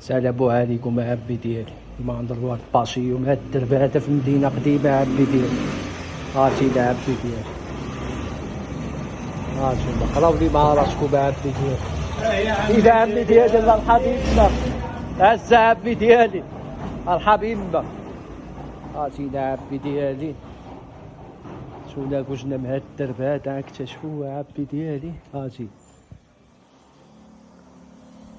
سلام عليكم عبي ديالي. كيما نضربو هاد الباشيو من هاد الدرب هذا في مدينة قديمة عبي ديالي. هاتي لعبي ديالي، هاتي قراو لي مع راسكم عبي ديالي. إذا عبي ديالي الله الحبيب هزا عبي ديالي الحبيب. هاتي لعبي ديالي سولا كوجنا من هاد الدرب هذا اكتشفوه عبي ديالي. هاتي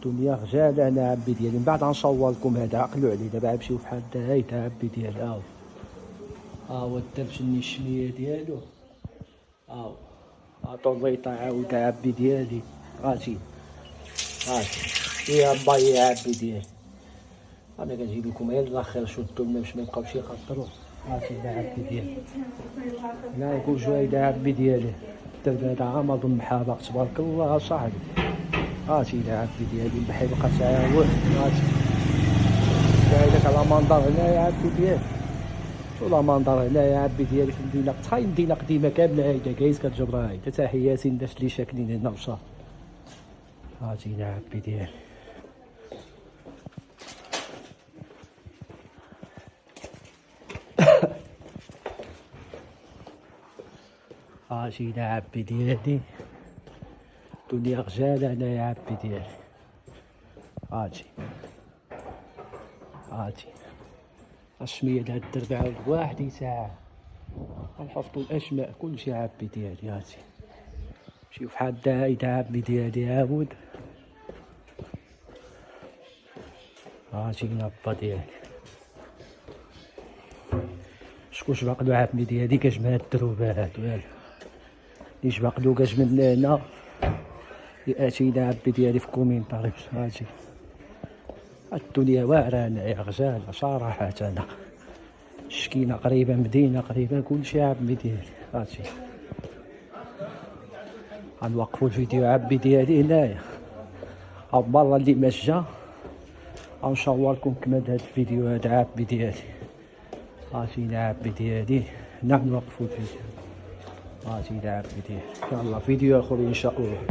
الدنيا غزالة انا عبي ديالي. من بعد غنصور لكم هذا، عقلوا عليه دابا غنمشيو بحال هيدا عبي ديالي. ها هو الدرب شني الشمية ديالو، ها طوليطة عاود عبي ديالي. هاتي فيها مباي عبي ديالي. انا كنجيب لكم غير الاخر شدوا لنا باش ما يبقاوش يخطروا. هاتي عبي ديالي، لا يكون جويده عبي ديالي. الدرب هذا عامر بالمحابة تبارك الله صاحبي. هاتي عبي ديالي البحر بقى تعاود. هاتي دايرك على منظر هنايا عبي ديالي، شو لا منظر هنايا عبي ديالي في المدينة. تخيل مدينة قديمة كاملة هايدا كايز كتجبرها هايدا. تحياتي للناس اللي شاكلين هنا وصافي. هاتي عبي ديالي. هاتي عبي ديالي، الدنيا غزالة هنايا عبي ديالي. هاتي السمية د هاد الدرب عاود واحد يساعة غنحطو الأسماء كلشي عبي ديالي. هاتي نمشيو فحال هايدا عبي ديالي عاود. هاتي نابا ديالي، شكون شبقلو عبي ديالي كاش من هاد الدروب هادو، والو اللي شبقلو كاش من هنا اللي اتينا عبي ديالي في كومين باريس. هاتي الدنيا واعرة هنايا غزالة صراحة. أنا شكينا قريبة مدينة قريبة كلشي عبي ديالي. هاتي غنوقفو الفيديو عبي ديالي هنايا. هاو مرة اللي ماشا غنصور لكم كمان هاد الفيديو هذا عبي ديالي. هاتي عبي ديالي هنا نوقفو الفيديو. هاتي عبي ديالي، يلا فيديو آخر إن شاء الله.